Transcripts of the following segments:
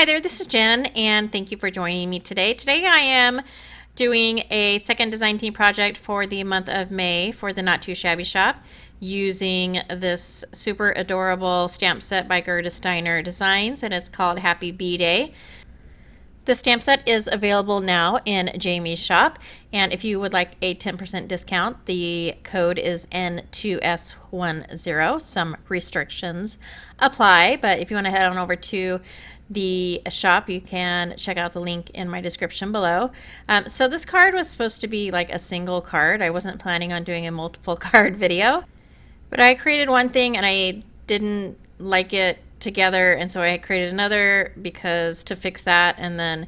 Hi there, this is Jen, and thank you for joining me today. Today I am doing a second design team project for the month of May for the Not Too Shabby Shop using this super adorable stamp set by Gerda Steiner Designs, and it's called Happy Bee Day. The stamp set is available now in Jamie's shop, and if you would like a 10% discount, the code is N2S10. Some restrictions apply, but if you want to head on over to the shop, you can check out the link in my description below. So this card was supposed to be like a single card. I wasn't planning on doing a multiple card video, but I created one thing and I didn't like it together, and so I created another to fix that, and then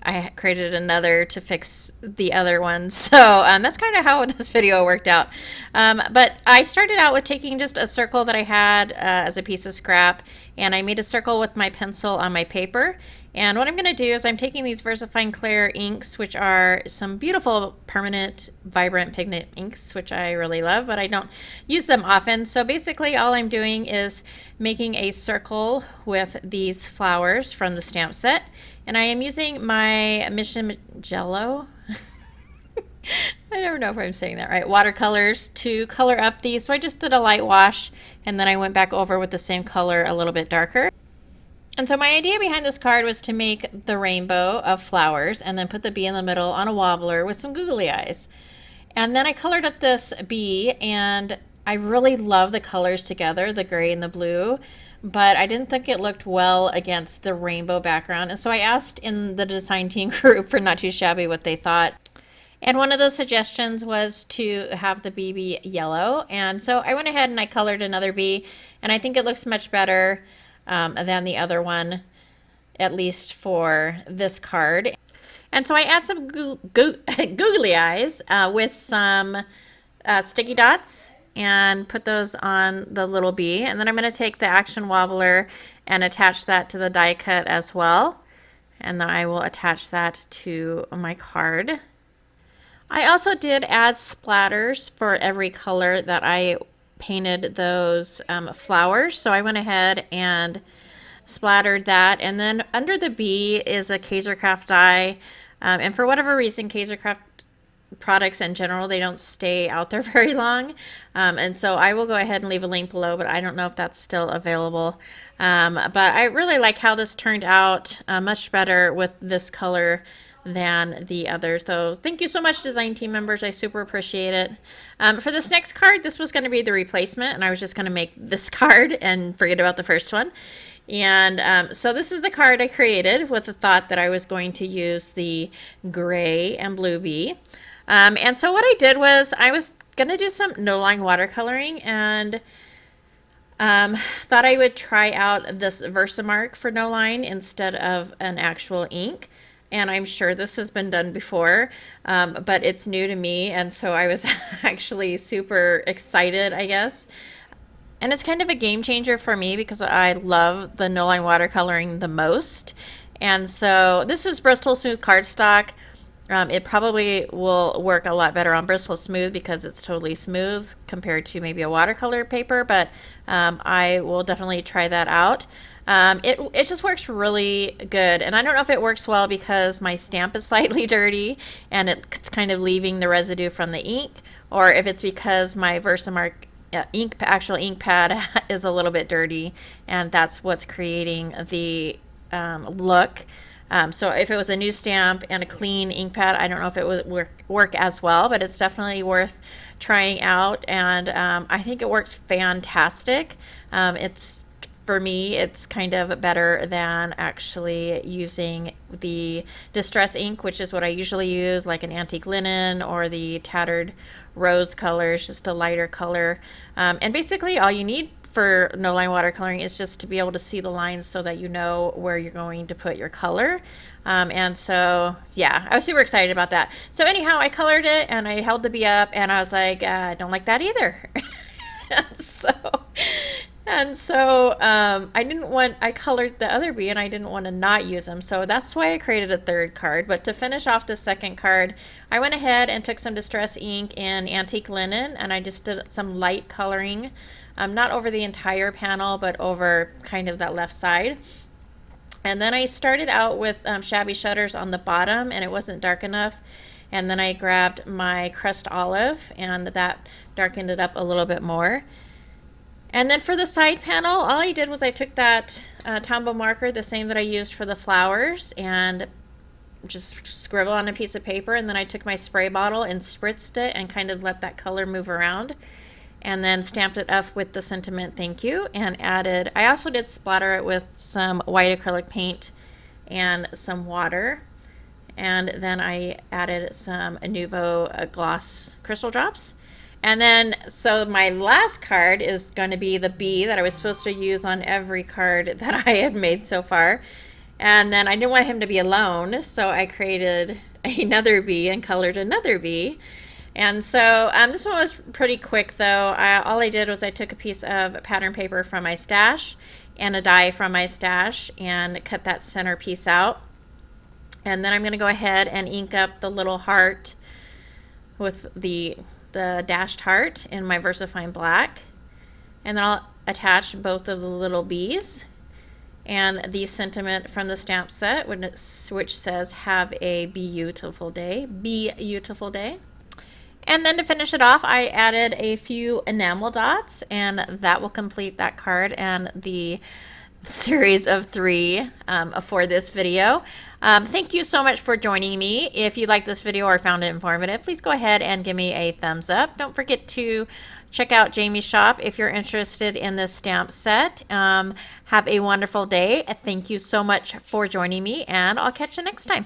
I created another to fix the other one. So that's kind of how this video worked out. But I started out with taking just a circle that I had as a piece of scrap, and I made a circle with my pencil on my paper. And what I'm going to do is I'm taking these VersaFine Clear inks, which are some beautiful permanent vibrant pigment inks, which I really love, but I don't use them often. So basically all I'm doing is making a circle with these flowers from the stamp set. And I am using my Mission Jello, I never know if I'm saying that right, watercolors to color up these. So I just did a light wash, and then I went back over with the same color a little bit darker. And so my idea behind this card was to make the rainbow of flowers and then put the bee in the middle on a wobbler with some googly eyes. And then I colored up this bee, and I really love the colors together, the gray and the blue, but I didn't think it looked well against the rainbow background. And so I asked in the design team group for Not Too Shabby what they thought. And one of those suggestions was to have the bee be yellow. And so I went ahead and I colored another bee, and I think it looks much better than the other one, at least for this card. And so I add some googly eyes with some sticky dots and put those on the little bee. And then I'm going to take the action wobbler and attach that to the die cut as well. And then I will attach that to my card. I also did add splatters for every color that I painted those flowers. So I went ahead and splattered that, and then under the bee is a Kaisercraft die, and for whatever reason Kaisercraft products in general, they don't stay out there very long, and so I will go ahead and leave a link below, but I don't know if that's still available. But I really like how this turned out, much better with this color than the others. So thank you so much, design team members. I super appreciate it. For this next card, this was going to be the replacement, and I was just going to make this card and forget about the first one. And so this is the card I created with the thought that I was going to use the gray and blue bee. And so what I did was I was going to do some no-line watercoloring, and thought I would try out this Versamark for no line instead of an actual ink. And I'm sure this has been done before, but it's new to me, and so I was actually super excited, I guess. And it's kind of a game changer for me because I love the no line watercoloring the most. And so this is Bristol Smooth cardstock. It probably will work a lot better on Bristol Smooth because it's totally smooth compared to maybe a watercolor paper, but I will definitely try that out. It just works really good, and I don't know if it works well because my stamp is slightly dirty and it's kind of leaving the residue from the ink, or if it's because my Versamark actual ink pad is a little bit dirty, and that's what's creating the look. So if it was a new stamp and a clean ink pad, I don't know if it would work as well, but it's definitely worth trying out, and I think it works fantastic. For me, it's kind of better than actually using the distress ink, which is what I usually use, like an antique linen or the tattered rose colors, just a lighter color. And basically all you need for no line watercoloring is just to be able to see the lines so that you know where you're going to put your color. And so, yeah, I was super excited about that. So anyhow, I colored it and I held the bee up, and I was like, I don't like that either. So I colored the other bee, and I didn't want to not use them. So that's why I created a third card. But to finish off the second card, I went ahead and took some distress ink in antique linen, and I just did some light coloring, not over the entire panel, but over kind of that left side. And then I started out with Shabby Shutters on the bottom, and it wasn't dark enough. And then I grabbed my crushed olive, and that darkened it up a little bit more. And then for the side panel, all I did was I took that Tombow marker, the same that I used for the flowers, and just scribbled on a piece of paper. And then I took my spray bottle and spritzed it and kind of let that color move around. And then stamped it up with the sentiment "thank you," and added, I also did splatter it with some white acrylic paint and some water. And then I added some Nouveau gloss crystal drops. And then, so my last card is going to be the bee that I was supposed to use on every card that I had made so far. And then I didn't want him to be alone, so I created another bee and colored another bee. And so this one was pretty quick though. All I did was I took a piece of pattern paper from my stash and a die from my stash and cut that center piece out. And then I'm going to go ahead and ink up the little heart with the dashed heart in my VersaFine black. And then I'll attach both of the little bees and the sentiment from the stamp set, which says, "Have a beautiful day." Beautiful day. And then to finish it off, I added a few enamel dots, and that will complete that card and the series of 3 for this video. Thank you so much for joining me. If you liked this video or found it informative, please go ahead and give me a thumbs up. Don't forget to check out Jamie's shop if you're interested in this stamp set. Have a wonderful day. Thank you so much for joining me, and I'll catch you next time.